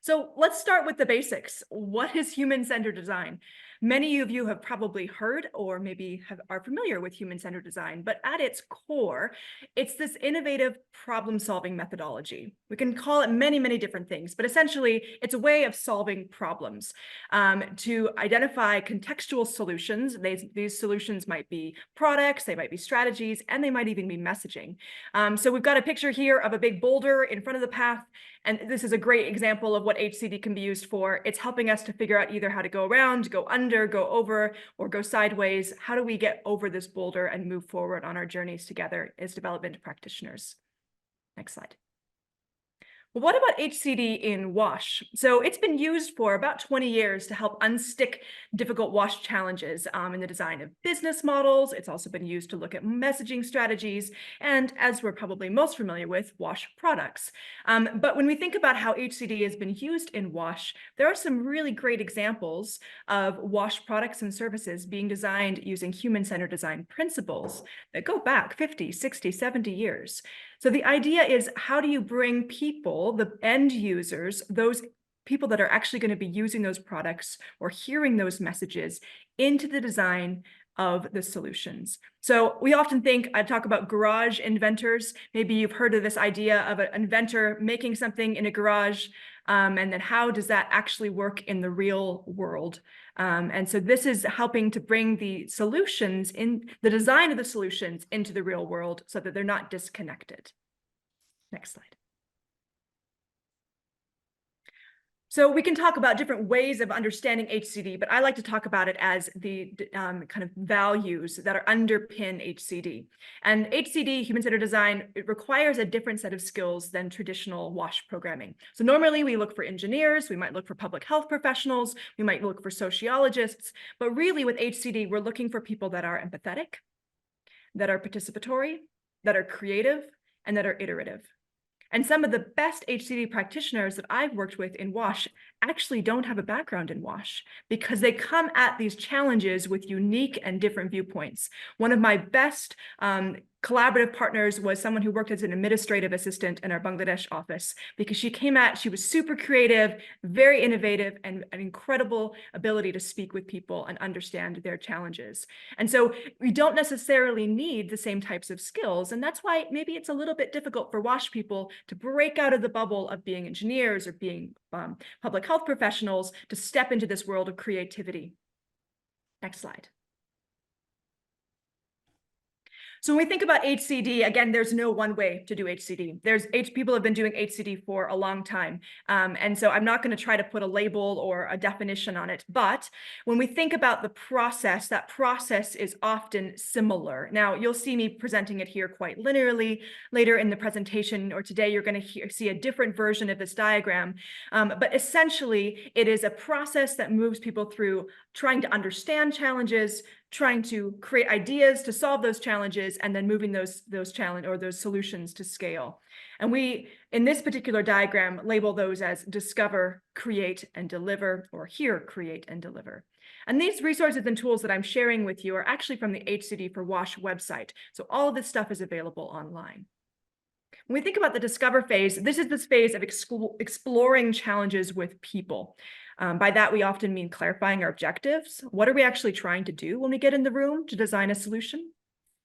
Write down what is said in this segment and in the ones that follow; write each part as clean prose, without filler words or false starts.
So let's start with the basics. What is human-centered design? Many of you have probably heard or maybe are familiar with human-centered design, but at its core, it's this innovative problem-solving methodology. We can call it many, many different things, but essentially it's a way of solving problems to identify contextual solutions. These solutions might be products, they might be strategies, and they might even be messaging. So we've got a picture here of a big boulder in front of the path. And this is a great example of what HCD can be used for. It's helping us to figure out either how to go around, go under, go over, or go sideways. How do we get over this boulder and move forward on our journeys together as development practitioners? Next slide. Well, what about HCD in WASH? So it's been used for about 20 years to help unstick difficult WASH challenges in the design of business models. It's also been used to look at messaging strategies, and as we're probably most familiar with, WASH products. But when we think about how HCD has been used in WASH, there are some really great examples of WASH products and services being designed using human-centered design principles that go back 50, 60, 70 years. So the idea is, how do you bring people, the end users, those people that are actually going to be using those products or hearing those messages, into the design of the solutions? So we often I talk about garage inventors. Maybe you've heard of this idea of an inventor making something in a garage, and then how does that actually work in the real world? And so this is helping to bring the solutions, in the design of the solutions, into the real world so that they're not disconnected. Next slide. So we can talk about different ways of understanding HCD, but I like to talk about it as the kind of values that are underpin HCD. And HCD, human-centered design, it requires a different set of skills than traditional WASH programming. So normally we look for engineers, we might look for public health professionals, we might look for sociologists, but really with HCD, we're looking for people that are empathetic, that are participatory, that are creative, and that are iterative. And some of the best HCD practitioners that I've worked with in WASH actually don't have a background in WASH, because they come at these challenges with unique and different viewpoints. One of my best collaborative partners was someone who worked as an administrative assistant in our Bangladesh office, because she was super creative, very innovative, and an incredible ability to speak with people and understand their challenges. And so we don't necessarily need the same types of skills. And that's why maybe it's a little bit difficult for WASH people to break out of the bubble of being engineers or being public health professionals to step into this world of creativity. Next slide. So when we think about HCD, again, there's no one way to do HCD. People have been doing HCD for a long time. And so I'm not going to try to put a label or a definition on it. But when we think about the process, that process is often similar. Now, you'll see me presenting it here quite linearly. Later in the presentation, or today, you're going to see a different version of this diagram. But essentially, it is a process that moves people through trying to understand challenges, trying to create ideas to solve those challenges, and then moving those solutions to scale. And we, in this particular diagram, label those as discover, create, and deliver, or hear, create, and deliver. And these resources and tools that I'm sharing with you are actually from the HCD for WASH website. So all of this stuff is available online. When we think about the discover phase, this is this phase of exploring challenges with people. By that, we often mean clarifying our objectives. What are we actually trying to do when we get in the room to design a solution?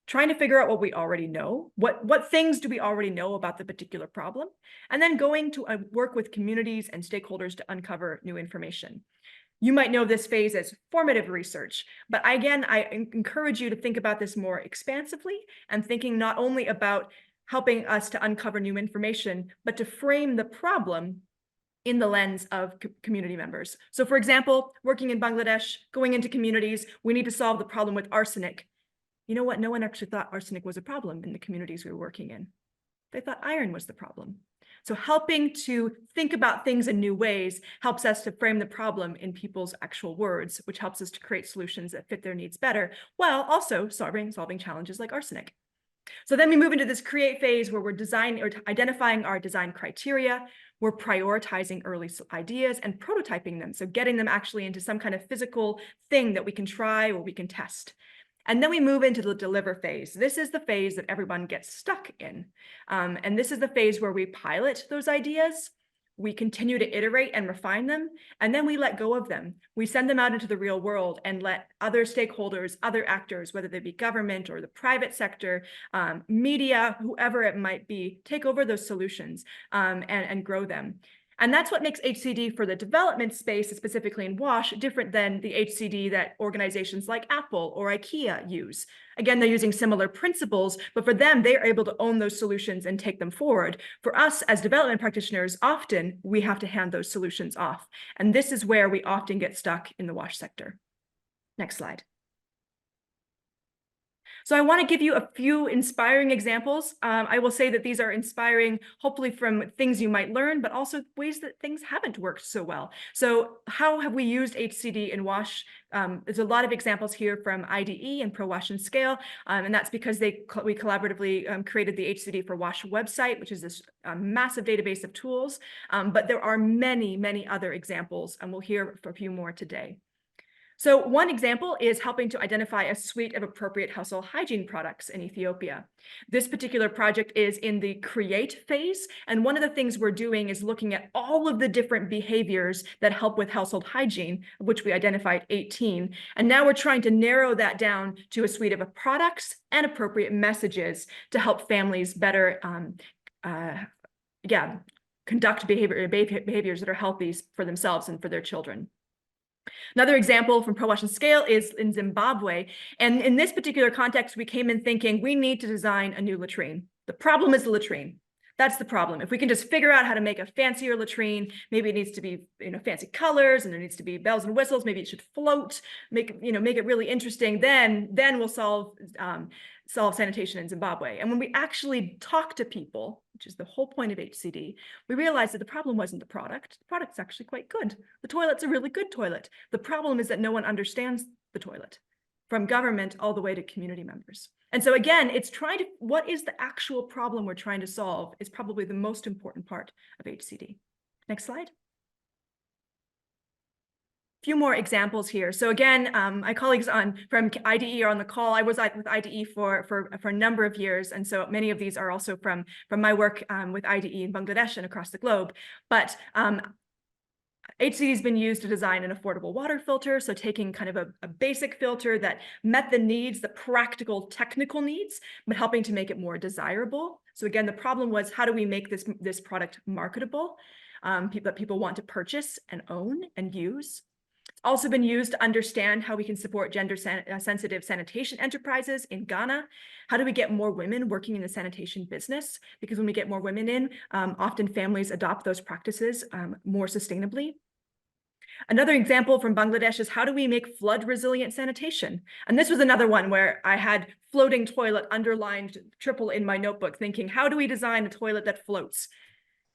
Trying to figure out what we already know. What things do we already know about the particular problem? And then going to work with communities and stakeholders to uncover new information. You might know this phase as formative research, but again, I encourage you to think about this more expansively and thinking not only about helping us to uncover new information, but to frame the problem in the lens of community members. So for example, working in Bangladesh, going into communities, we need to solve the problem with arsenic. You know what? No one actually thought arsenic was a problem in the communities we were working in. They thought iron was the problem. So helping to think about things in new ways helps us to frame the problem in people's actual words, which helps us to create solutions that fit their needs better, while also solving challenges like arsenic. So then we move into this create phase where we're identifying our design criteria. We're prioritizing early ideas and prototyping them. So getting them actually into some kind of physical thing that we can try or we can test. And then we move into the deliver phase. This is the phase that everyone gets stuck in. And this is the phase where we pilot those ideas. we continue to iterate and refine them, and then we let go of them. We send them out into the real world and let other stakeholders, other actors, whether they be government or the private sector, media, whoever it might be, take over those solutions and grow them. And that's what makes HCD for the development space, specifically in WASH, different than the HCD that organizations like Apple or IKEA use. Again, they're using similar principles, but for them, they're able to own those solutions and take them forward. For us as development practitioners, often we have to hand those solutions off. And this is where we often get stuck in the WASH sector. Next slide. So I want to give you a few inspiring examples. I will say that these are inspiring, hopefully from things you might learn, but also ways that things haven't worked so well. So how have we used HCD in WASH? There's a lot of examples here from IDE and PRO-WASH and Scale, and that's because we collaboratively created the HCD for WASH website, which is this massive database of tools. But there are many, many other examples, and we'll hear a few more today. So one example is helping to identify a suite of appropriate household hygiene products in Ethiopia. This particular project is in the create phase, and one of the things we're doing is looking at all of the different behaviors that help with household hygiene, of which we identified 18, and now we're trying to narrow that down to a suite of products and appropriate messages to help families better conduct behaviors that are healthy for themselves and for their children. Another example from PRO-WASH and Scale is in Zimbabwe. And in this particular context, we came in thinking we need to design a new latrine. The problem is the latrine. That's the problem. If we can just figure out how to make a fancier latrine, maybe it needs to be fancy colors and there needs to be bells and whistles, maybe it should float, make it really interesting, then we'll solve sanitation in Zimbabwe. And when we actually talk to people, which is the whole point of HCD, we realized that the problem wasn't the product. The product's actually quite good. The toilet's a really good toilet. The problem is that no one understands the toilet, from government all the way to community members. And so again, it's what is the actual problem we're trying to solve is probably the most important part of HCD. Next slide. Few more examples here. So again, my colleagues from IDE are on the call. I was with IDE for a number of years, and so many of these are also from my work with IDE in Bangladesh and across the globe. But HCD has been used to design an affordable water filter, so taking kind of a basic filter that met the needs, the practical, technical needs, but helping to make it more desirable. So again, the problem was, how do we make this product marketable, that people want to purchase and own and use? It's also been used to understand how we can support gender-sensitive sanitation enterprises in Ghana. How do we get more women working in the sanitation business? Because when we get more women in, often families adopt those practices more sustainably. Another example from Bangladesh is how do we make flood-resilient sanitation? And this was another one where I had floating toilet underlined triple in my notebook, thinking, how do we design a toilet that floats?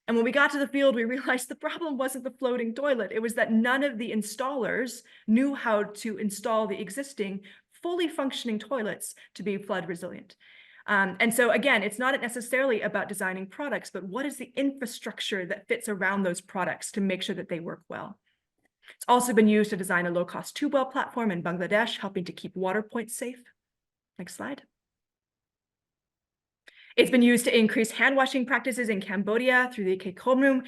And when we got to the field, we realized the problem wasn't the floating toilet. It was that none of the installers knew how to install the existing fully functioning toilets to be flood resilient. And so again, it's not necessarily about designing products, but what is the infrastructure that fits around those products to make sure that they work well? It's also been used to design a low-cost tube well platform in Bangladesh, helping to keep water points safe. Next slide. It's been used to increase hand washing practices in Cambodia through the Kekomrum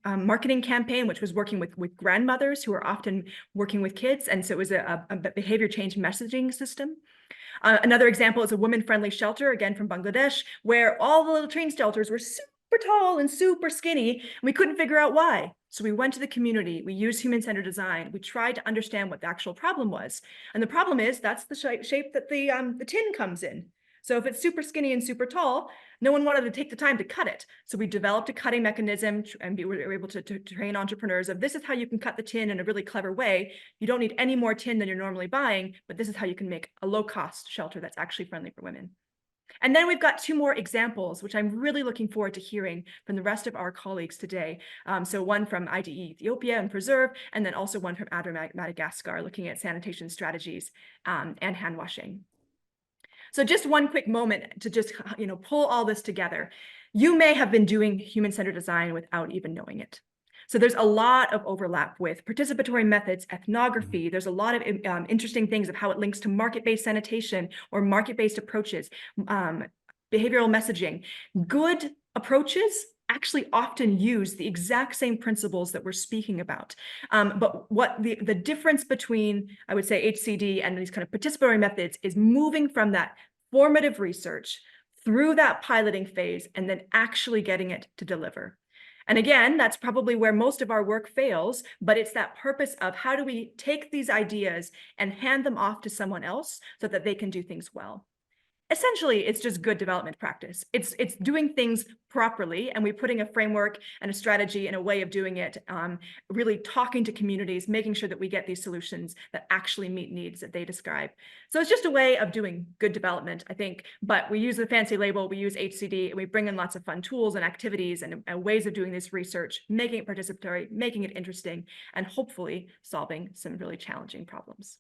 marketing campaign, which was working with grandmothers who are often working with kids. And so it was a behavior change messaging system. Another example is a women-friendly shelter, again from Bangladesh, where all the latrine shelters were super tall and super skinny, and we couldn't figure out why. So we went to the community, we used human-centered design, we tried to understand what the actual problem was. And the problem is that's the shape that the tin comes in. So if it's super skinny and super tall, no one wanted to take the time to cut it. So we developed a cutting mechanism, and we were able to train entrepreneurs of this is how you can cut the tin in a really clever way. You don't need any more tin than you're normally buying, but this is how you can make a low-cost shelter that's actually friendly for women. And then we've got two more examples, which I'm really looking forward to hearing from the rest of our colleagues today. So one from IDE Ethiopia and Preserve, and then also one from Madagascar, looking at sanitation strategies and hand washing. So just one quick moment to just pull all this together. You may have been doing human-centered design without even knowing it. So there's a lot of overlap with participatory methods, ethnography. There's a lot of interesting things of how it links to market-based sanitation or market-based approaches, behavioral messaging. Good approaches actually often use the exact same principles that we're speaking about. But what the difference between, I would say, HCD and these kind of participatory methods is moving from that formative research through that piloting phase and then actually getting it to deliver. And again, that's probably where most of our work fails, but it's that purpose of how do we take these ideas and hand them off to someone else so that they can do things well. Essentially, it's just good development practice. It's doing things properly, and we're putting a framework and a strategy and a way of doing it, really talking to communities, making sure that we get these solutions that actually meet needs that they describe. So it's just a way of doing good development, I think, but we use the fancy label, we use HCD, and we bring in lots of fun tools and activities and ways of doing this research, making it participatory, making it interesting, and hopefully solving some really challenging problems.